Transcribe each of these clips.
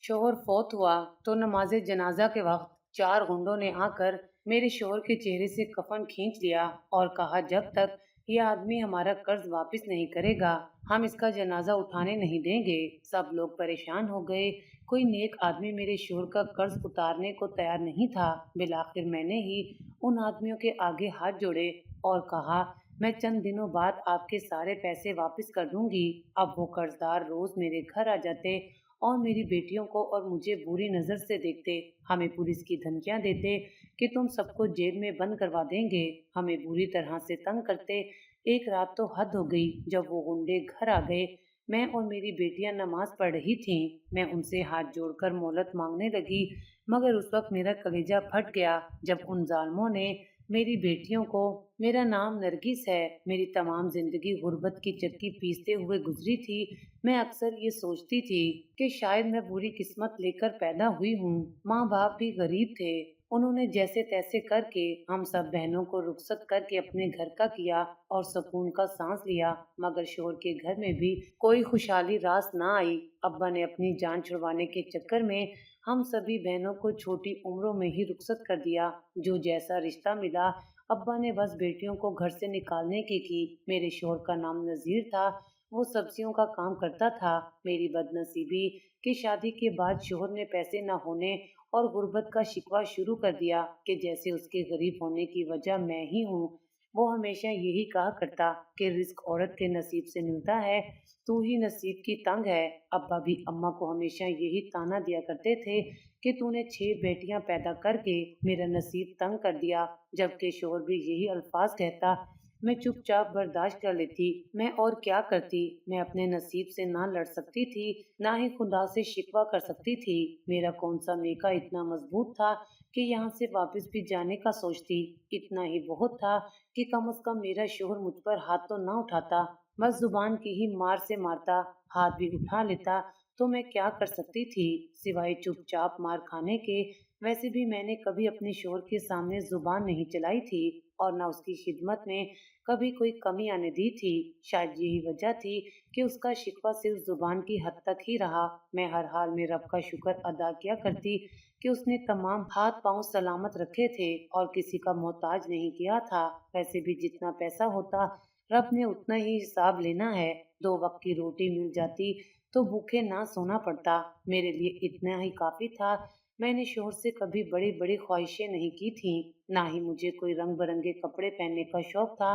शौहर फौत हुआ तो नमाज जनाजा के वक्त 4 गुंडों ने आकर मेरे शौहर के चेहरे से कफन खींच लिया और कहा, जब तक यह आदमी हमारा कर्ज वापस नहीं करेगा हम इसका जनाजा उठाने नहीं देंगे। सब लोग परेशान हो गए। कोई नेक आदमी मेरे शौहर का कर्ज उतारने को तैयार नहीं था। बिलाखिर मैंने ही उन आदमियों के आगे हाथ जोड़े और कहा, मैं चंद दिनों बाद आपके सारे पैसे वापस कर दूंगी। अब वो कर्जदार रोज मेरे घर आ जाते और मेरी बेटियों को और मुझे बुरी नज़र से देखते। हमें पुलिस की धमकियां देते कि तुम सबको जेल में बंद करवा देंगे। हमें बुरी तरह से तंग करते। एक रात तो हद हो गई। जब वो गुंडे घर आ गए, मैं और मेरी बेटियां नमाज पढ़ रही थीं। मैं उनसे हाथ जोड़कर मोहलत मांगने लगी, मगर उस वक्त मेरा कलेजा फट गया जब उन जालिमों ने मेरी बेटियों को, मेरा नाम नरगिस है, मेरी तमाम जिंदगी गुर्बत की चक्की पीसते हुए गुजरी थी। मैं अक्सर ये सोचती थी कि शायद मैं बुरी किस्मत लेकर पैदा हुई हूँ। माँ बाप भी गरीब थे। उन्होंने जैसे तैसे करके हम सब बहनों को रुखसत करके अपने घर का किया और सुकून का सांस लिया। मगर शोहर के घर में भी कोई खुशहाली रास ना आई। अब्बा ने अपनी जान छुड़वाने के चक्कर में हम सभी बहनों को छोटी उम्रों में ही रुखसत कर दिया। जो जैसा रिश्ता मिला, अब्बा ने बस बेटियों को घर से निकालने की। मेरे शोहर का नाम नजीर था। वो सब्जियों का काम करता था। मेरी बदनसीबी कि शादी के बाद शोहर ने पैसे न होने और गुर्बत का शिकवा शुरू कर दिया कि जैसे उसके गरीब होने की वजह मैं ही हूँ। वो हमेशा यही कहा करता कि रिस्क औरत के नसीब से मिलता है, तू ही नसीब की तंग है। अब्बा भी अम्मा को हमेशा यही ताना दिया करते थे कि तूने 6 बेटियां पैदा करके मेरा नसीब तंग कर दिया। जबकि शोहर भी यही अल्फाज कहता। मैं चुपचाप बर्दाश्त कर लेती। मैं और क्या करती। मैं अपने नसीब से ना लड़ सकती थी, ना ही खुदा से शिकवा कर सकती थी। मेरा कौन सा नेका इतना मजबूत था कि यहाँ से वापस भी जाने का सोचती। इतना ही बहुत था कि कम से कम मेरा शोहर मुझ पर हाथ तो ना उठाता। बस जुबान की ही मार से मारता। हाथ भी उठा लेता तो मैं क्या कर सकती थी सिवाय चुपचाप मार खाने के। वैसे भी मैंने कभी अपने शोहर के सामने जुबान नहीं चलाई थी और न उसकी खिदमत में कभी कोई कमी आने दी थी। शायद यही वजह थी कि उसका शिकवा सिर्फ जुबान की हद तक ही रहा। मैं हर हाल में रब का शुक्र अदा किया करती कि उसने तमाम हाथ पांव सलामत रखे थे और किसी का मोहताज नहीं किया था। वैसे भी जितना पैसा होता, रब ने उतना ही हिसाब लेना है। 2 वक्त की रोटी मिल जाती तो भूखे ना सोना पड़ता। मेरे लिए इतना ही काफी था। मैंने शोहर से कभी बड़ी बड़ी ख्वाहिशें नहीं की थी, ना ही मुझे कोई रंग बिरंगे कपड़े पहनने का शौक था।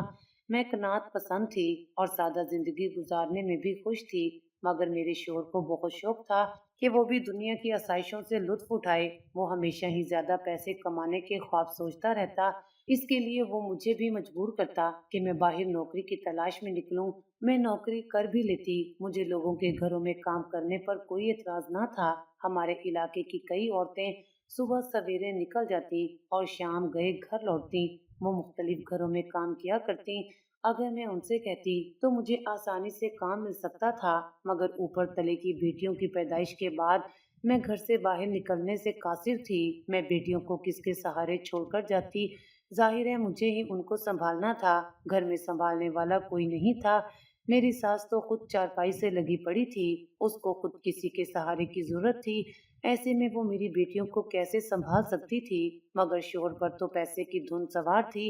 मैं कनात पसंद थी और सादा जिंदगी गुजारने में भी खुश थी। मगर मेरे शोहर को बहुत शौक था कि वो भी दुनिया की आसाइशों से लुत्फ उठाए। वो हमेशा ही ज्यादा पैसे कमाने के ख्वाब सोचता रहता। इसके लिए वो मुझे भी मजबूर करता कि मैं बाहर नौकरी की तलाश में निकलूं। मैं नौकरी कर भी लेती। मुझे लोगों के घरों में काम करने पर कोई एतराज ना था। हमारे इलाके की कई औरतें सुबह सवेरे निकल जाती और शाम गए घर लौटती। वो मुख्तलिफ घरों में काम किया करती। अगर मैं उनसे कहती तो मुझे आसानी से काम मिल सकता था। मगर ऊपर तले की बेटियों की पैदाइश के बाद मैं घर से बाहर निकलने से कासिर थी। मैं बेटियों को किसके सहारे छोड़कर जाती। जाहिर है मुझे ही उनको संभालना था। घर में संभालने वाला कोई नहीं था। मेरी सास तो खुद चारपाई से लगी पड़ी थी। उसको खुद किसी के सहारे की जरूरत थी। ऐसे में वो मेरी बेटियों को कैसे संभाल सकती थी। मगर शोहर पर तो पैसे की धुन सवार थी।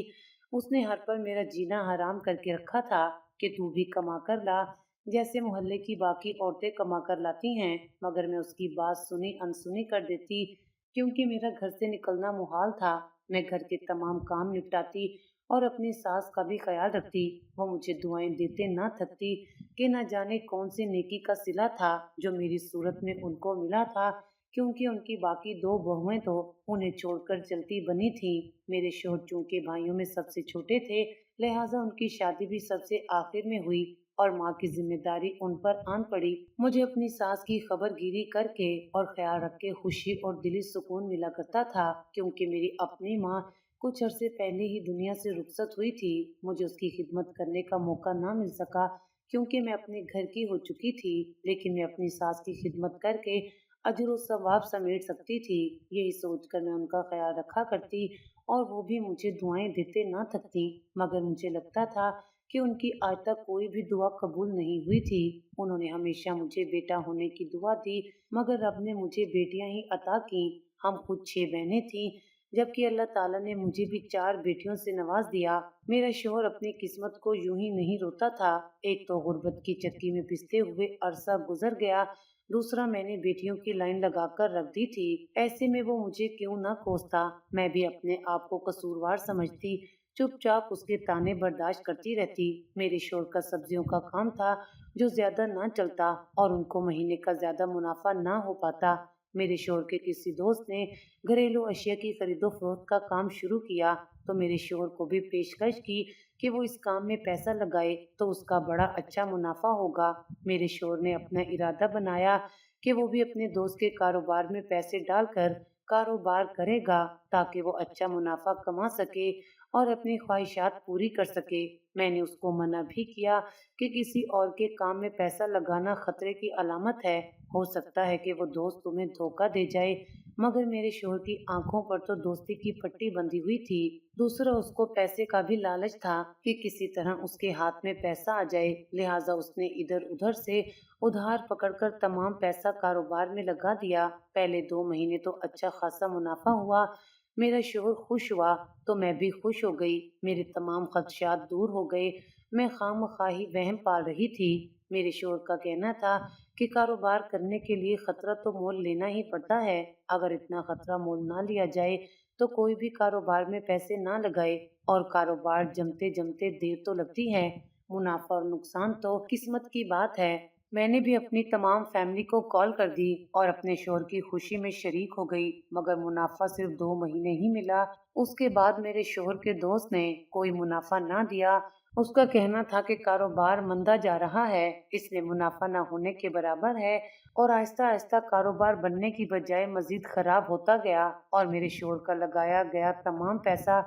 उसने हर पर मेरा जीना हराम करके रखा था कि तू भी कमा कर ला, जैसे मोहल्ले की बाकी औरतें कमा कर लाती हैं। मगर मैं उसकी बात सुनी अनसुनी कर देती, क्योंकि मेरा घर से निकलना मुहाल था। मैं घर के तमाम काम निपटाती और अपनी सास का भी ख्याल रखती। वो मुझे दुआएं देते ना थकती कि न जाने कौन सी नेकी का सिला था जो मेरी सूरत में उनको मिला था, क्योंकि उनकी बाकी 2 बहुएं तो उन्हें छोड़कर चलती बनी थीं। मेरे शोहर चूंकि भाइयों में सबसे छोटे थे, लिहाजा उनकी शादी भी सबसे आखिर में हुई और माँ की जिम्मेदारी उन पर आन पड़ी। मुझे अपनी सास की खबरगिरी करके और ख्याल रख के खुशी और दिली सुकून मिला करता था, क्योंकि मेरी अपनी माँ कुछ अरसे पहले ही दुनिया से रुखसत हुई थी। मुझे उसकी खिदमत करने का मौका ना मिल सका, क्योंकि मैं अपने घर की हो चुकी थी। लेकिन मैं अपनी सास की खिदमत करके अजर सवाब समेट सकती थी। यही सोचकर मैं उनका ख्याल रखा करती और वो भी मुझे दुआएं देते ना थकती। मगर मुझे लगता था کہ उनकी आज तक कोई भी दुआ कबूल नहीं हुई थी। उन्होंने हमेशा मुझे बेटा होने की दुआ दी, मगर रब ने मुझे बेटियां ही अता की। हम खुद 6 बहनें थीं, जबकि अल्लाह ताला ने मुझे भी 4 बेटियों से नवाज दिया। मेरा शौहर अपनी किस्मत को यूं ही नहीं रोता था। एक तो गुर्बत की चक्की में पिसते हुए अरसा गुजर गया, दूसरा मैंने बेटियों की लाइन लगाकर रख दी थी। ऐसे में वो मुझे क्यों ना कोसता। मैं भी अपने आप को कसूरवार समझती, चुपचाप उसके ताने बर्दाश्त करती रहती। मेरे शौहर का सब्जियों का काम था, जो ज्यादा ना चलता और उनको महीने का ज्यादा मुनाफा ना हो पाता। मेरे शौहर के किसी दोस्त ने घरेलू अशिया की खरीदो फरोख्त का काम शुरू किया, तो मेरे शौहर को भी पेशकश की कि वो इस काम में पैसा लगाए तो उसका बड़ा अच्छा मुनाफा होगा। मेरे शौहर ने अपना इरादा बनाया कि वो भी अपने दोस्त के कारोबार में पैसे डालकर कारोबार करेगा, ताकि वो अच्छा मुनाफा कमा सके और अपनी ख्वाहिशात पूरी कर सके। मैंने उसको मना भी किया कि किसी और के काम में पैसा लगाना खतरे की अलामत है। हो सकता है कि वो दोस्त तुम्हें धोखा दे जाए, मगर मेरे शौहर की आंखों पर तो दोस्ती की पट्टी बंधी हुई थी। दूसरा, उसको पैसे का भी लालच था कि किसी तरह उसके हाथ में पैसा आ जाए। लिहाजा उसने इधर उधर से उधार पकड़कर तमाम पैसा कारोबार में लगा दिया। पहले 2 महीने तो अच्छा खासा मुनाफा हुआ। मेरा शौहर खुश हुआ तो मैं भी खुश हो गई। मेरे तमाम खदशात दूर हो गए। मैं खामखाही वहम पाल रही थी। मेरे शौहर का कहना था कि कारोबार करने के लिए खतरा तो मोल लेना ही पड़ता है। अगर इतना खतरा मोल ना लिया जाए तो कोई भी कारोबार में पैसे ना लगाए, और कारोबार जमते जमते देर तो लगती है। मुनाफा और नुकसान तो किस्मत की बात है। मैंने भी अपनी तमाम फैमिली को कॉल कर दी और अपने शौहर की खुशी में शरीक हो गई, मगर मुनाफा सिर्फ 2 महीने ही मिला। उसके बाद मेरे शौहर के दोस्त ने कोई मुनाफा ना दिया। उसका कहना था कि कारोबार मंदा जा रहा है, इसलिए मुनाफा ना होने के बराबर है, और आहिस्ता आहिस्ता कारोबार बनने की बजाय मजीद खराब होता गया और मेरे शौहर का लगाया गया तमाम पैसा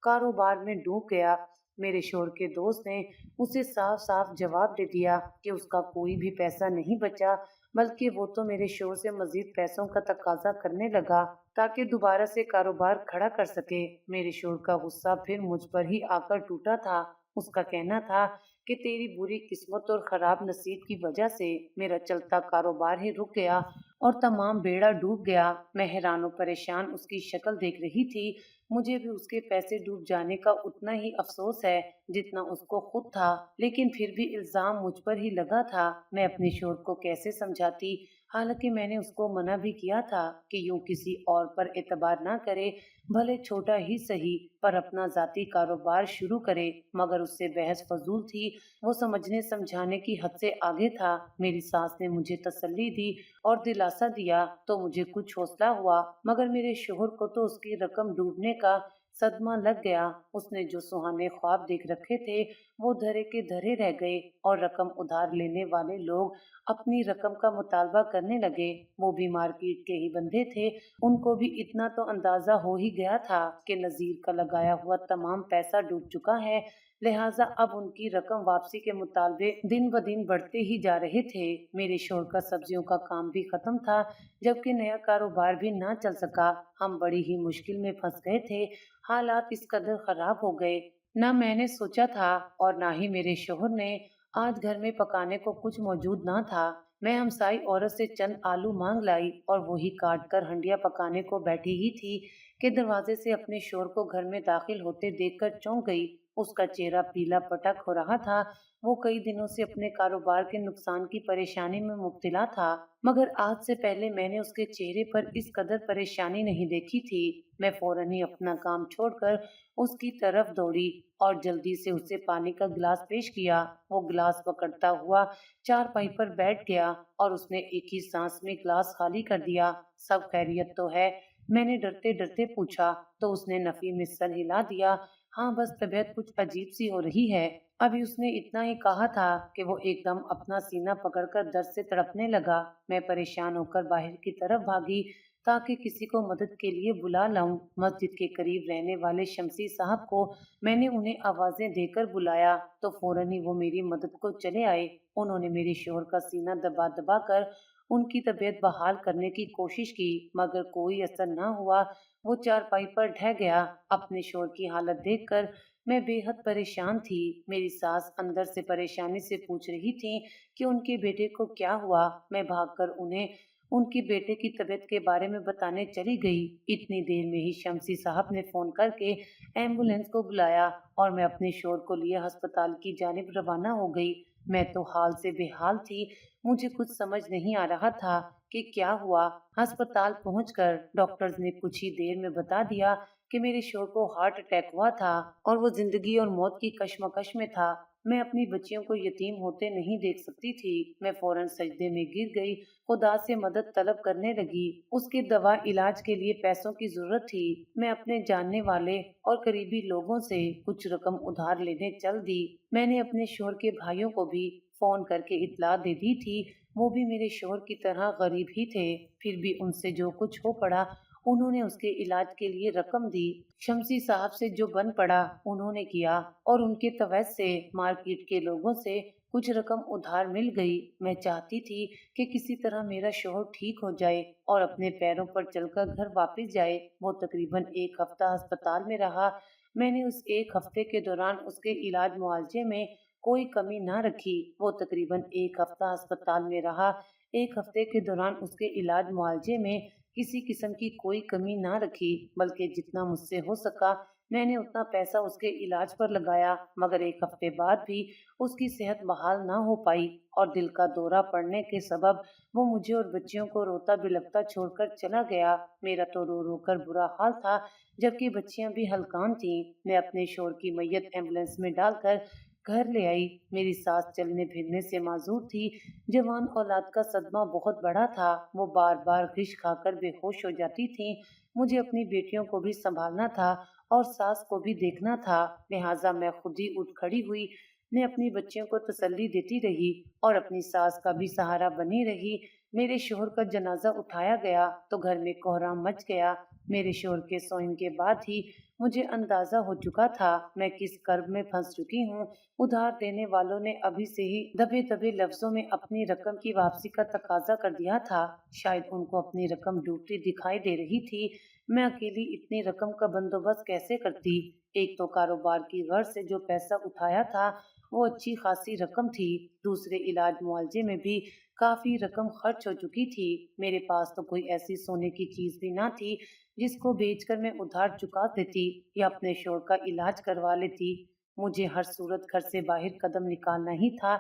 कारोबार में डूब गया। मेरे शौहर के दोस्त ने उसे साफ साफ जवाब दे दिया कि उसका कोई भी पैसा नहीं बचा, बल्कि वो तो मेरे शौहर से मजीद पैसों का तकाजा करने लगा ताकि दोबारा से कारोबार खड़ा कर सके। मेरे शौहर का गुस्सा फिर मुझ पर ही आकर टूटा था। उसका कहना था कि तेरी बुरी किस्मत और खराब नसीब की वजह से मेरा चलता कारोबार ही रुक गया और तमाम बेड़ा डूब गया। मैं हैरान और परेशान उसकी शक्ल देख रही थी। मुझे भी उसके पैसे डूब जाने का उतना ही अफसोस है जितना उसको खुद था, लेकिन फिर भी इल्जाम मुझ पर ही लगा था। मैं अपने शौहर को कैसे समझाती, हालांकि मैंने उसको मना भी किया था कि यूं किसी और पर एतबार ना करे, भले छोटा ही सही, पर अपना जाती कारोबार शुरू करे। मगर उससे बहस फजूल थी। वो समझने समझाने की हद से आगे था। मेरी सास ने मुझे तसल्ली दी और दिलासा दिया तो मुझे कुछ हौसला हुआ, मगर मेरे शौहर को तो उसकी रकम डूबने का सदमा लग गया। उसने जो सुहाने ख्वाब देख रखे थे वो धरे के धरे रह गए, और रकम उधार लेने वाले लोग अपनी रकम का मुतालबा करने लगे। वो भी मार्केट के ही बंदे थे। उनको भी इतना तो अंदाजा हो ही गया था कि नजीर का लगाया हुआ तमाम पैसा डूब चुका है। लिहाजा अब उनकी रकम वापसी के मुतालबे दिन ब दिन बढ़ते ही जा रहे थे। मेरे शौहर का सब्जियों का काम भी खत्म था, जबकि नया कारोबार भी ना चल सका। हम बड़ी ही मुश्किल में फंस गए थे। हालात इस कदर खराब हो गए, ना मैंने सोचा था और ना ही मेरे शौहर ने। आज घर में पकाने को कुछ मौजूद ना था। मैं हमसाई औरत से चंद आलू मांग लाई और वही काट कर हंडिया पकाने को बैठी ही थी कि दरवाजे से अपने शौहर को घर में दाखिल होते देखकर चौंक गई। उसका चेहरा पीला पटक हो रहा था। वो कई दिनों से अपने कारोबार के नुकसान की परेशानी में मुब्तला था, मगर आज से पहले मैंने उसके चेहरे पर इस कदर परेशानी नहीं देखी थी। मैं फौरन ही अपना काम छोड़कर उसकी तरफ दौड़ी और जल्दी से उसे पानी का गिलास पेश किया। वो गिलास पकड़ता हुआ चारपाई पर बैठ गया और उसने एक ही सांस में गिलास खाली कर दिया। सब खैरियत तो है? मैंने डरते डरते पूछा, तो उसने नफी में सर हिला दिया। हाँ, बस तबीयत कुछ अजीब सी हो रही है। अभी उसने इतना ही कहा था कि वो एकदम अपना सीना पकड़कर दर्द से तड़पने लगा। मैं परेशान होकर बाहर की तरफ भागी ताकि किसी को मदद के लिए बुला लाऊं। मस्जिद के करीब रहने वाले शमसी साहब को मैंने उन्हें आवाजें देकर बुलाया, तो फौरन ही वो मेरी मदद को चले आए। उन्होंने मेरे शौहर का सीना दबा दबा कर उनकी तबीयत बहाल करने की कोशिश की, मगर कोई असर न हुआ। वो चारपाई पर ढह गया। अपने शौहर की हालत देखकर میں بے حد پریشان تھی۔ میری ساس اندر سے پریشانی سے پوچھ رہی تھی کہ ان کے بیٹے کو کیا ہوا۔ میں بھاگ کر انہیں ان کے بیٹے کی طبیعت کے بارے میں بتانے چلی گئی۔ اتنی دیر میں ہی شمسی صاحب نے فون کر کے ایمبولینس کو بلایا اور میں اپنے شوہر کو لیے ہسپتال کی جانب روانہ ہو گئی۔ میں تو حال سے بے حال تھی، مجھے کچھ سمجھ نہیں آ رہا تھا کہ کیا ہوا۔ ہسپتال پہنچ کر ڈاکٹرز نے کچھ ہی دیر میں بتا دیا کہ میرے شوہر کو ہارٹ اٹیک ہوا تھا اور وہ زندگی اور موت کی کشمکش میں تھا۔ میں اپنی بچیوں کو یتیم ہوتے نہیں دیکھ سکتی تھی۔ میں فوراً سجدے میں گر گئی، خدا سے مدد طلب کرنے لگی۔ اس کے دوا علاج کے لیے پیسوں کی ضرورت تھی۔ میں اپنے جاننے والے اور قریبی لوگوں سے کچھ رقم ادھار لینے چل دی۔ میں نے اپنے شوہر کے بھائیوں کو بھی فون کر کے اطلاع دے دی تھی، وہ بھی میرے شوہر کی طرح غریب ہی تھے، پھر بھی ان سے جو کچھ ہو پڑا انہوں نے اس کے علاج کے لیے رقم دی۔ شمسی صاحب سے جو بن پڑا انہوں نے کیا اور ان کے تویس سے مارکیٹ کے لوگوں سے کچھ رقم ادھار مل گئی۔ میں چاہتی تھی کہ کسی طرح میرا شوہر ٹھیک ہو جائے اور اپنے پیروں پر چل کر گھر واپس جائے۔ وہ تقریباً 1 ہفتہ ہسپتال میں رہا۔ میں نے اس 1 ہفتے کے دوران اس کے علاج معالجے میں کوئی کمی نہ رکھی۔ وہ تقریباً 1 ہفتہ ہسپتال میں رہا۔ 1 ہفتے کے دوران اس کے علاج معالجے میں کسی قسم کی کوئی کمی نہ رکھی، بلکہ جتنا مجھ سے ہو سکا میں نے اتنا پیسہ اس کے علاج پر لگایا، مگر 1 ہفتے بعد بھی اس کی صحت بحال نہ ہو پائی اور دل کا دورہ پڑنے کے سبب وہ مجھے اور بچیوں کو روتا بلکتا چھوڑ کر چلا گیا۔ میرا تو رو رو کر برا حال تھا، جبکہ بچیاں بھی ہلکان تھیں۔ میں اپنے شوہر کی میت ایمبولینس میں ڈال کر گھر لے آئی۔ میری ساس چلنے پھرنے سے معذور تھی۔ جوان اولاد کا صدمہ بہت بڑا تھا، وہ بار بار غش کھا کر بے ہوش ہو جاتی تھیں۔ مجھے اپنی بیٹیوں کو بھی سنبھالنا تھا اور ساس کو بھی دیکھنا تھا، لہٰذا میں خود ہی اٹھ کھڑی ہوئی۔ میں اپنی بچیوں کو تسلی دیتی رہی اور اپنی ساس کا بھی سہارا بنی رہی۔ میرے شوہر کا جنازہ اٹھایا گیا تو گھر میں کوہرام مچ گیا۔ میرے شوہر کے سوئن کے بعد ہی مجھے اندازہ ہو چکا تھا میں کس کرب میں پھنس چکی ہوں۔ ادھار دینے والوں نے ابھی سے ہی دبے دبے لفظوں میں اپنی رقم کی واپسی کا تقاضا کر دیا تھا۔ شاید ان کو اپنی رقم ڈوبتی دکھائی دے رہی تھی۔ میں اکیلی اتنی رقم کا بندوبست کیسے کرتی؟ ایک تو کاروبار کی غرض سے جو پیسہ اٹھایا تھا وہ اچھی خاصی رقم تھی، دوسرے علاج معالجے میں بھی کافی رقم خرچ ہو چکی تھی۔ میرے پاس تو کوئی ایسی سونے کی چیز بھی نہ تھی جس کو بیچ کر میں ادھار چکا دیتی یا اپنے شوہر کا علاج کروا لیتی۔ مجھے ہر صورت گھر سے باہر قدم نکالنا ہی تھا۔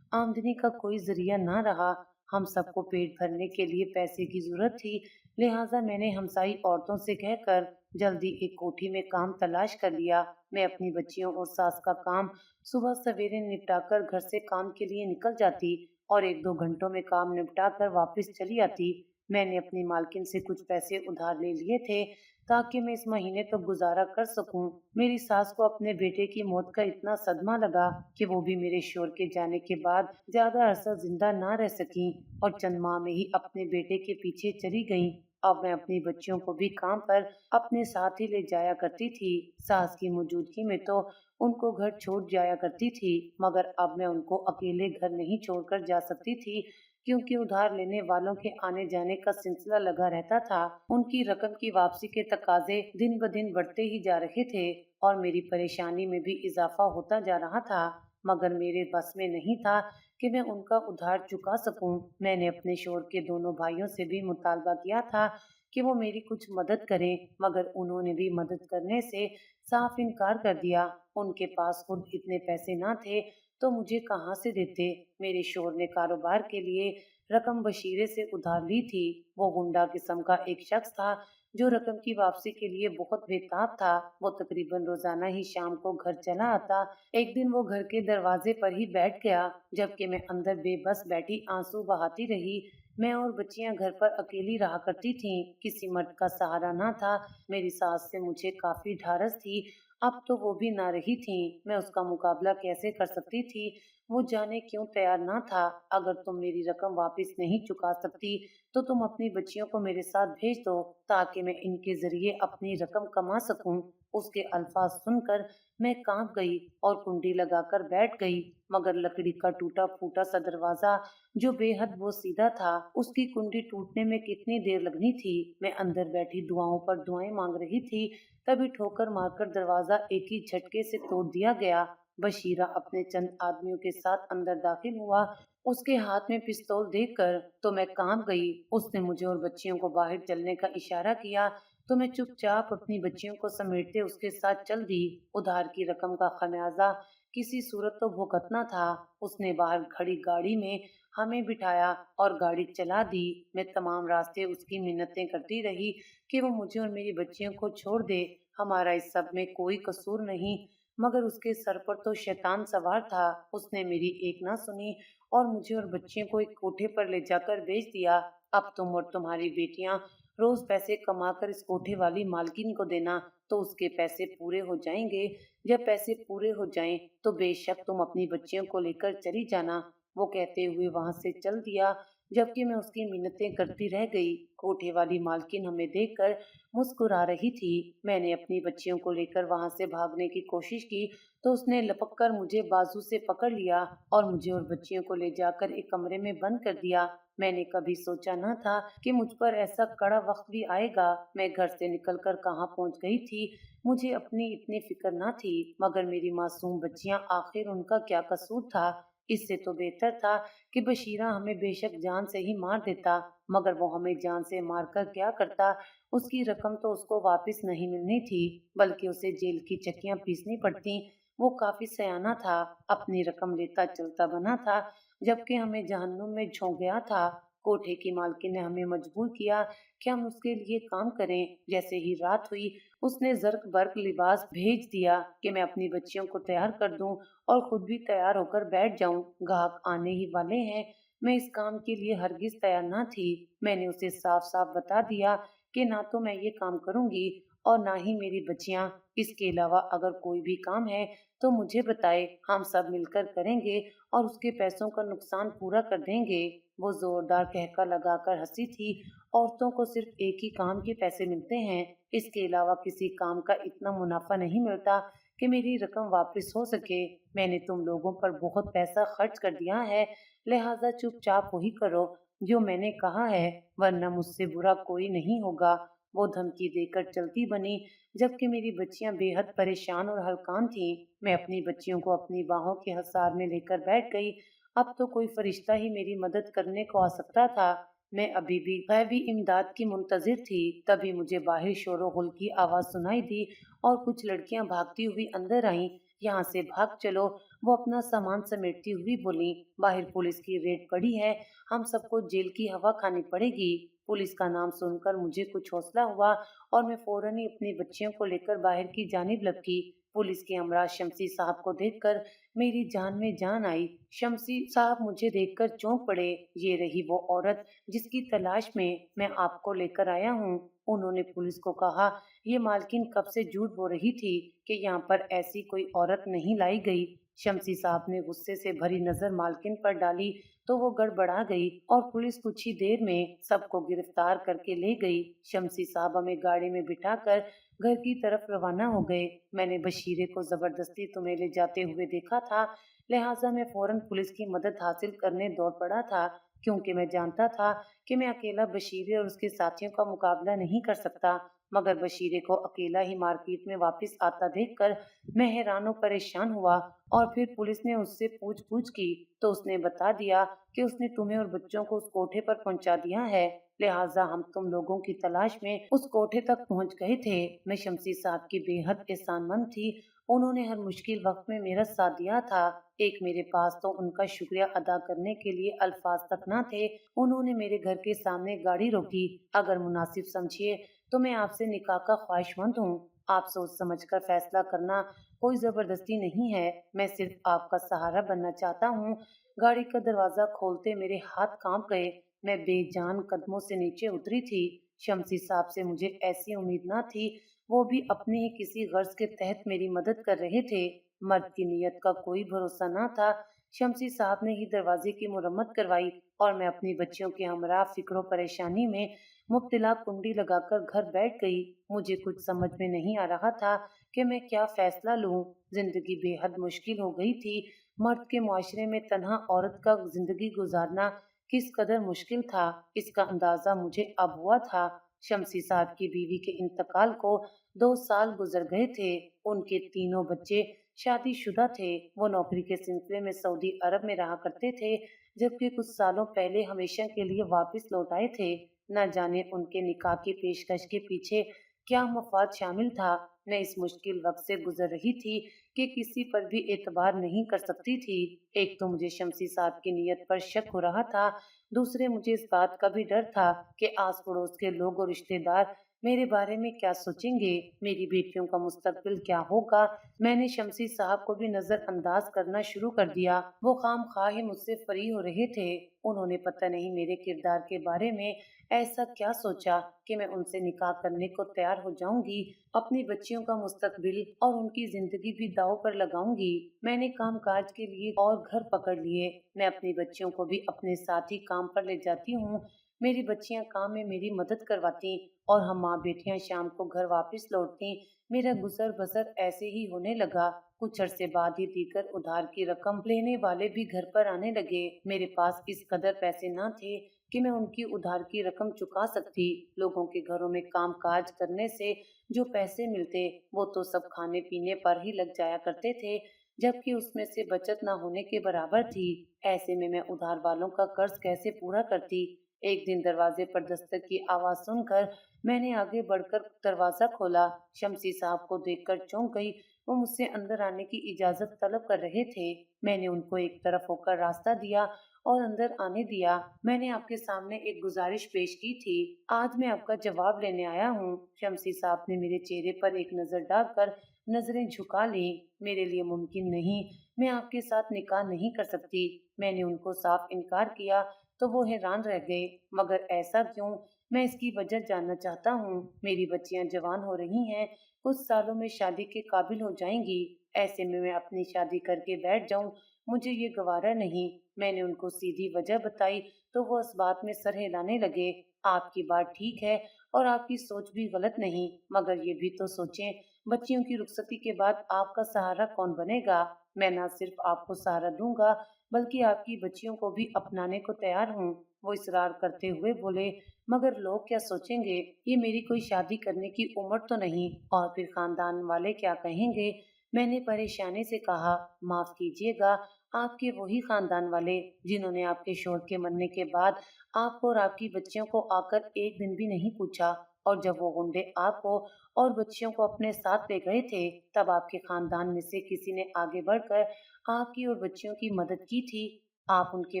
آمدنی کا کوئی ذریعہ نہ رہا۔ ہم سب کو پیٹ بھرنے کے لیے پیسے کی ضرورت تھی، لہٰذا میں نے ہمسائی عورتوں سے کہہ کر جلدی ایک کوٹھی میں کام تلاش کر لیا۔ میں اپنی بچیوں اور ساس کا کام صبح سویرے نپٹا کر گھر سے کام کے لیے نکل جاتی اور 1 2 گھنٹوں میں کام نپٹا کر واپس چلی آتی۔ میں نے اپنی مالکن سے کچھ پیسے ادھار لے لیے تھے تاکہ میں اس مہینے تک گزارا کر سکوں۔ میری ساس کو اپنے بیٹے کی موت کا اتنا صدمہ لگا کہ وہ بھی میرے شوہر کے جانے کے بعد زیادہ عرصہ زندہ نہ رہ سکیں اور چند ماہ میں ہی اپنے بیٹے کے پیچھے چلی گئیں۔ اب میں اپنی بچیوں کو بھی کام پر اپنے ساتھ ہی لے جایا کرتی تھی۔ ساس کی موجودگی میں تو ان کو گھر چھوڑ جایا کرتی تھی، مگر اب میں ان کو اکیلے گھر نہیں چھوڑ کر جا سکتی تھی، کیونکہ ادھار لینے والوں کے آنے جانے کا سلسلہ لگا رہتا تھا۔ ان کی رقم کی واپسی کے تقاضے دن بدن بڑھتے ہی جا رہے تھے اور میری پریشانی میں بھی اضافہ ہوتا جا رہا تھا، مگر میرے بس میں نہیں تھا کہ میں ان کا ادھار چکا سکوں۔ میں نے اپنے شوہر کے دونوں بھائیوں سے بھی مطالبہ کیا تھا کہ وہ میری کچھ مدد کریں، مگر انہوں نے بھی مدد کرنے سے صاف انکار کر دیا۔ ان کے پاس خود اتنے پیسے نہ تھے تو مجھے کہاں سے دیتے؟ میرے شوہر نے کاروبار کے لیے رقم بشیرے سے ادھار لی تھی۔ وہ گنڈا قسم کا ایک شخص تھا جو رقم کی واپسی کے لیے بہت بےتاب تھا۔ وہ تقریباً روزانہ ہی شام کو گھر چلا آتا۔ ایک دن وہ گھر کے دروازے پر ہی بیٹھ گیا، جبکہ میں اندر بے بس بیٹھی آنسو بہاتی رہی۔ میں اور بچیاں گھر پر اکیلی رہا کرتی تھیں، کسی مرد کا سہارا نہ تھا۔ میری ساس سے مجھے کافی ڈھارس تھی، اب تو وہ بھی نہ رہی تھیں۔ میں اس کا مقابلہ کیسے کر سکتی تھی؟ وہ جانے کیوں تیار نہ تھا۔ اگر تم میری رقم واپس نہیں چکا سکتی تو تم اپنی بچیوں کو میرے ساتھ بھیج دو تاکہ میں ان کے ذریعے اپنی رقم کما سکوں۔ اس کے الفاظ سن کر میں کانپ گئی اور کنڈی لگا کر بیٹھ گئی، مگر لکڑی کا ٹوٹا پھوٹا سا دروازہ جو بے حد وہ سیدھا تھا، اس کی کنڈی ٹوٹنے میں کتنی دیر لگنی تھی۔ میں اندر بیٹھی دعاؤں پر دعائیں مانگ رہی تھی، تبھی ٹھوکر مار کر دروازہ ایک ہی جھٹکے سے توڑ دیا گیا۔ بشیرہ اپنے چند آدمیوں کے ساتھ اندر داخل ہوا۔ اس کے ہاتھ میں پستول دیکھ کر تو میں کانپ گئی۔ اس نے مجھے اور بچیوں کو باہر چلنے کا اشارہ کیا تو میں چپ چاپ اپنی بچیوں کو سمیٹتے اس کے ساتھ چل دی۔ ادھار کی رقم کا خمیازہ کسی صورت تو بھگتنا تھا۔ اس نے باہر کھڑی گاڑی میں ہمیں بٹھایا اور گاڑی چلا دی۔ میں تمام راستے اس کی منتیں کرتی رہی کہ وہ مجھے اور میری بچیوں کو چھوڑ دے، ہمارا اس سب میں کوئی قصور نہیں، مگر اس کے سر پر تو شیطان سوار تھا۔ اس نے میری ایک نہ سنی اور مجھے اور بچیوں کو ایک کوٹھے پر لے جا کر بیچ دیا۔ اب تم اور تمہاری بیٹیاں روز پیسے کما کر اس کوٹھے والی مالکن کو دینا، تو اس کے پیسے پورے ہو جائیں گے۔ جب پیسے پورے ہو جائیں تو بے شک تم اپنی بچیوں کو لے کر چلی جانا۔ وہ کہتے ہوئے وہاں سے چل دیا، جبکہ میں اس کی منتیں کرتی رہ گئی۔ کوٹھے والی مالکن ہمیں دیکھ کر مسکرا رہی تھی۔ میں نے اپنی بچیوں کو لے کر وہاں سے بھاگنے کی کوشش کی تو اس نے لپک کر مجھے بازو سے پکڑ لیا اور مجھے اور بچیوں کو لے جا کر ایک کمرے میں بند کر دیا۔ میں نے کبھی سوچا نہ تھا کہ مجھ پر ایسا کڑا وقت بھی آئے گا۔ میں گھر سے نکل کر کہاں پہنچ گئی تھی مجھے اپنی اتنی فکر نہ تھی، مگر میری معصوم بچیاں، آخر ان کا کیا قصور تھا؟ اس سے تو بہتر تھا کہ بشیرہ ہمیں بے شک جان سے ہی مار دیتا، مگر وہ ہمیں جان سے مار کر کیا کرتا؟ اس کی رقم تو اس کو واپس نہیں ملنی تھی، بلکہ اسے جیل کی چکیاں پیسنی پڑتی۔ وہ کافی سیانہ تھا، اپنی رقم لیتا چلتا بنا تھا، جبکہ ہمیں جہنم میں جھونک گیا تھا۔ کوٹھے کی مالکن نے ہمیں مجبور کیا کہ ہم اس کے لیے کام کریں۔ جیسے ہی رات ہوئی اس نے زرق برق لباس بھیج دیا کہ میں اپنی بچیوں کو تیار کر دوں اور خود بھی تیار ہو کر بیٹھ جاؤں، گاہک آنے ہی والے ہیں۔ میں اس کام کے لیے ہرگز تیار نہ تھی۔ میں نے اسے صاف صاف بتا دیا کہ نہ تو میں یہ کام کروں گی اور نہ ہی میری بچیاں۔ اس کے علاوہ اگر کوئی بھی کام ہے تو مجھے بتائے، ہم سب مل کر کریں گے اور اس کے پیسوں کا نقصان پورا کر دیں گے۔ وہ زوردار کہکا لگا کر ہنسی تھی۔ عورتوں کو صرف ایک ہی کام کے پیسے ملتے ہیں، اس کے علاوہ کسی کام کا اتنا منافع نہیں ملتا کہ میری رقم واپس ہو سکے۔ میں نے تم لوگوں پر بہت پیسہ خرچ کر دیا ہے، لہٰذا چپ چاپ وہی کرو جو میں نے کہا ہے، ورنہ مجھ سے برا کوئی نہیں ہوگا۔ وہ دھمکی دے کر چلتی بنی، جبکہ میری بچیاں بے حد پریشان اور ہلکان تھیں۔ میں اپنی بچیوں کو اپنی باہوں کے حصار میں لے کر بیٹھ گئی۔ اب تو کوئی فرشتہ ہی میری مدد کرنے کو آ سکتا تھا۔ میں ابھی بھی غیبی امداد کی منتظر تھی، تبھی مجھے باہر شور و غل کی آواز سنائی دی اور کچھ لڑکیاں بھاگتی ہوئی اندر آئیں۔ یہاں سے بھاگ چلو، وہ اپنا سامان سمیٹتی ہوئی بولیں۔ باہر پولیس کی ریڈ پڑی ہے، ہم سب کو جیل کی ہوا کھانی پڑے گی۔ پولیس کا نام سن کر مجھے کچھ حوصلہ ہوا اور میں فوراً ہی اپنی بچیوں کو لے کر باہر کی جانب لپکی۔ پولیس کے ہمراہ شمسی صاحب کو دیکھ کر میری جان میں جان آئی۔ شمسی صاحب مجھے دیکھ کر چونک پڑے۔ یہ رہی وہ عورت جس کی تلاش میں آپ کو لے کر آیا ہوں۔ انہوں نے پولیس کو کہا، یہ مالکن کب سے جھوٹ بول رہی تھی کہ یہاں پر ایسی کوئی عورت نہیں لائی گئی۔ شمسی صاحب نے غصے سے بھری نظر مالکن پر ڈالی تو وہ گڑبڑا گئی اور پولیس کچھ ہی دیر میں سب کو گرفتار کر کے لے گئی۔ شمسی صاحب ہمیں گاڑی میں بٹھا کر گھر کی طرف روانہ ہو گئے۔ میں نے بشیرے کو زبردستی تمہیں لے جاتے ہوئے دیکھا تھا، لہٰذا میں فوراً پولیس کی مدد حاصل کرنے دوڑ پڑا تھا، کیونکہ میں جانتا تھا کہ میں اکیلا بشیرے اور اس کے ساتھیوں کا مقابلہ نہیں کر سکتا۔ مگر بشیرے کو اکیلا ہی مارکیٹ میں واپس آتا دیکھ کر میں حیران و پریشان ہوا، اور پھر پولیس نے اس سے پوچھ کی تو اس نے بتا دیا کہ اس نے تمہیں اور بچوں کو اس کوٹھے پر پہنچا دیا ہے، لہٰذا ہم تم لوگوں کی تلاش میں اس کوٹھے تک پہنچ گئے تھے۔ میں شمسی صاحب کی بے حد احسان مند تھی، انہوں نے ہر مشکل وقت میں میرا ساتھ دیا تھا۔ ایک میرے پاس تو ان کا شکریہ ادا کرنے کے لیے الفاظ تک نہ تھے۔ انہوں نے میرے گھر کے سامنے گاڑی روکی۔ اگر مناسب سمجھیے تو میں آپ سے نکاح کا خواہش مند ہوں۔ آپ سوچ سمجھ کر فیصلہ کرنا، کوئی زبردستی نہیں ہے، میں صرف آپ کا سہارا بننا چاہتا ہوں۔ گاڑی کا دروازہ کھولتے میرے ہاتھ کانپ گئے، میں بے جان قدموں سے نیچے اتری تھی۔ شمسی صاحب سے مجھے ایسی امید نہ تھی، وہ بھی اپنے ہی کسی غرض کے تحت میری مدد کر رہے تھے۔ مرد کی نیت کا کوئی بھروسہ نہ تھا۔ شمسی صاحب نے ہی دروازے کی مرمت کروائی और मैं अपनी बच्चियों के हमरा फिक्र परेशानी में मुब्तला कुंडी लगाकर घर बैठ गई। मुझे कुछ समझ में नहीं आ रहा था कि मैं क्या फैसला लूं। जिंदगी बेहद मुश्किल हो गई थी। मर्द के मुआशरे में तन्हा औरत का जिंदगी गुजारना किस कदर मुश्किल था, इसका अंदाजा मुझे अब हुआ था। शमसी साहब की बीवी के इंतकाल को 2 साल गुजर गए थे। उनके तीनों बच्चे शादीशुदा थे। वो नौकरी के सिलसिले में सऊदी अरब में रहा करते थे, जबकि कुछ सालों पहले हमेशा के लिए वापस लौट आए थे। न जाने उनके निकाह की पेशकश के पीछे क्या मफाद शामिल था। मैं इस मुश्किल वक्त से गुजर रही थी कि किसी पर भी एतबार नहीं कर सकती थी। एक तो मुझे शमसी साहब की नीयत पर शक हो रहा था, दूसरे मुझे इस बात का भी डर था कि आस पड़ोस के लोग और रिश्तेदार मेरे बारे में क्या सोचेंगे, मेरी बेटियों का मुस्तकबिल क्या होगा। मैंने शमसी साहब को भी नजरअंदाज करना शुरू कर दिया। वो खामखा ही मुझसे फरी हो रहे थे। उन्होंने पता नहीं मेरे किरदार के बारे में ऐसा क्या सोचा कि मैं उनसे निकाह करने को तैयार हो जाऊंगी, अपनी बच्चियों का मुस्तकबिल और उनकी जिंदगी भी दांव पर लगाऊंगी। मैंने कामकाज के लिए और घर पकड़ लिए। मैं अपनी बच्चियों को भी अपने साथ ही काम पर ले जाती हूँ। मेरी बच्चियां काम में मेरी मदद करवाती और हम माँ बेटियां शाम को घर वापस लौटती। मेरा गुजर बसर ऐसे ही होने लगा। कुछ अरसे बाद ही दीगर उधार की रकम लेने वाले भी घर पर आने लगे। मेरे पास इस कदर पैसे न थे कि मैं उनकी उधार की रकम चुका सकती। लोगों के घरों में काम काज करने से जो पैसे मिलते वो तो सब खाने पीने पर ही लग जाया करते थे, जबकि उसमें से बचत न होने के बराबर थी। ऐसे में मैं उधार वालों का कर्ज कैसे पूरा करती। एक दिन दरवाजे पर दस्तक की आवाज सुनकर मैंने आगे बढ़कर दरवाजा खोला। शमसी साहब को देखकर चौंक गई। वो मुझसे अंदर आने की इजाजत तलब कर रहे थे। मैंने उनको एक तरफ होकर रास्ता दिया और अंदर आने दिया। मैंने आपके सामने एक गुजारिश पेश की थी, आज मैं आपका जवाब लेने आया हूँ। शमसी साहब ने मेरे चेहरे पर एक नजर डालकर नजरें झुका ली। मेरे लिए मुमकिन नहीं, मैं आपके साथ निकाह नहीं कर सकती। मैंने उनको साफ इनकार किया तो वो हैरान रह गए। मगर ऐसा क्यों? मैं इसकी वजह जानना चाहता हूँ। मेरी बच्चियां जवान हो रही हैं, कुछ सालों में शादी के काबिल हो जाएंगी। ऐसे में मैं अपनी शादी करके बैठ जाऊं, मुझे ये गवारा नहीं। मैंने उनको सीधी वजह बताई तो वो इस बात में सर हिलाने लगे। आपकी बात ठीक है और आपकी सोच भी गलत नहीं, मगर ये भी तो सोचें, बच्चियों की रुखसती के बाद आपका सहारा कौन बनेगा। मैं न सिर्फ आपको सहारा दूंगा बल्कि आपकी बच्चियों को भी अपनाने को तैयार हूँ। वो इसरार करते हुए बोले, मगर लोग क्या सोचेंगे, ये मेरी कोई शादी करने की उम्र तो नहीं, और फिर खानदान वाले क्या कहेंगे। मैंने परेशानी से कहा, माफ कीजिएगा, आपके वही खानदान वाले जिन्होंने आपके शोहर के मरने के बाद आपको और आपकी बच्चियों को आकर एक दिन भी नहीं पूछा, और जब वो गुंडे आपको और बच्चियों को अपने साथ ले गए थे तब आपके खानदान में से किसी ने आगे बढ़कर आपकी और बच्चियों की मदद की थी। आप उनके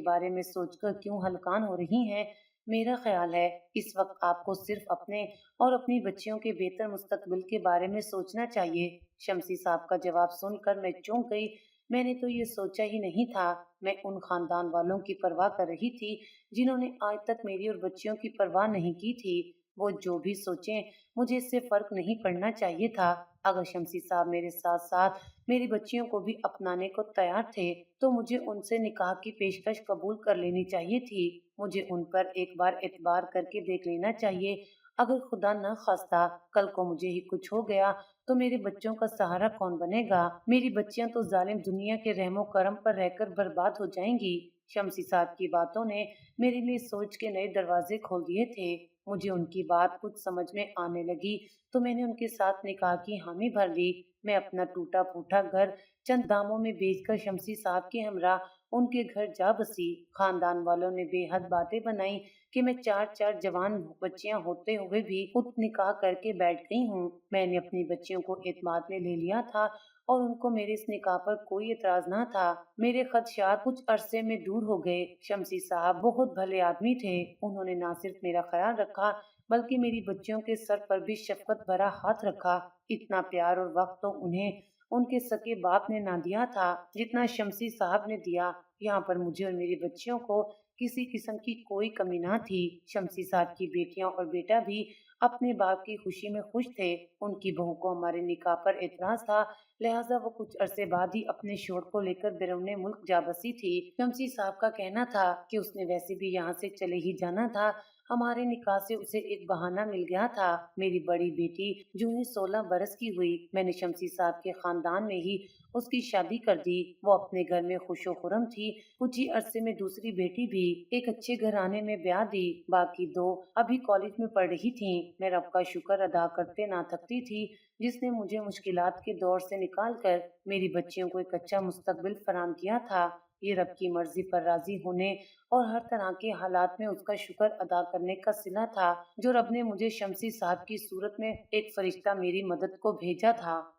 बारे में सोचकर क्यों हलकान हो रही हैं? मेरा ख्याल है इस वक्त आपको सिर्फ अपने और अपनी बच्चियों के बेहतर मुस्तकबिल के बारे में सोचना चाहिए। शमसी साहब का जवाब सुनकर मैं चौंक गई। मैंने तो ये सोचा ही नहीं था। मैं उन खानदान वालों की परवाह कर रही थी जिन्होंने आज तक मेरी और बच्चियों की परवाह नहीं की थी। वो जो भी सोचें, मुझे इससे फर्क नहीं पड़ना चाहिए था। अगर शमसी साहब मेरे साथ साथ मेरी बच्चियों को भी अपनाने को तैयार थे तो मुझे उनसे निकाह की पेशकश कबूल कर लेनी चाहिए थी। मुझे उन पर एक बार एतबार करके देख लेना चाहिए। अगर खुदा न खास्ता कल को मुझे ही कुछ हो गया तो मेरे बच्चों का सहारा कौन बनेगा। मेरी बच्चियां तो जालिम दुनिया के रहमो करम पर रहकर बर्बाद हो जाएंगी। शमसी साहब की बातों ने मेरे लिए सोच के नए दरवाजे खोल दिए थे। मुझे उनकी बात कुछ समझ में आने लगी तो मैंने उनके साथ निकाह की हामी भर ली। मैं अपना टूटा फूटा घर चंद दामों में बेचकर शमसी साहब के हमरा उनके घर जा बसी। खानदान वालों ने बेहद बातें बनाई कि मैं चार चार जवान बच्चियां होते हुए भी खुद निकाह करके बैठ गई हूँ। मैंने अपनी बच्चियों को एतमाद में ले लिया था और उनको मेरे इस निकाह पर कोई एतराज न था। मेरे खदशात कुछ अरसे में दूर हो गए। शमसी साहब बहुत भले आदमी थे। उन्होंने न सिर्फ मेरा ख्याल रखा बल्कि मेरी बच्चियों के सर पर भी शफकत भरा हाथ रखा। इतना प्यार और वक्त तो उन्हें उनके सके बाप ने ना दिया था जितना शमसी साहब ने दिया। यहाँ पर मुझे और मेरी बच्चियों को किसी किस्म की कोई कमी ना थी। शमसी साहब की बेटियां और बेटा भी अपने बाप की खुशी में खुश थे। उनकी बहू को हमारे निकाह पर एतराज था, लिहाजा वो कुछ अरसे बाद ही अपने शोहर को लेकर बिरूने मुल्क जा बसी थी। शमसी साहब का कहना था कि उसने वैसे भी यहाँ से चले ही जाना था। हमारे निकाह से उसे एक बहाना मिल गया था। मेरी बड़ी बेटी जो ही 16 बरस की हुई, मैंने शमसी साहब के खानदान में ही उसकी शादी कर दी। वो अपने घर में खुशो खुरम थी। कुछ ही अरसे में दूसरी बेटी भी एक अच्छे घराने में ब्याह दी। बाकी दो अभी कॉलेज में पढ़ रही थीं। मैं रब का शुक्र अदा करते ना थकती थी, जिसने मुझे मुश्किलात के दौर से निकाल कर मेरी बच्चियों को एक अच्छा मुस्तकबिल फराम किया था। ये रब की मर्जी पर राजी होने और हर तरह के हालात में उसका शुक्र अदा करने का सिला था, जो रब ने मुझे शमसी साहब की सूरत में एक फरिश्ता मेरी मदद को भेजा था।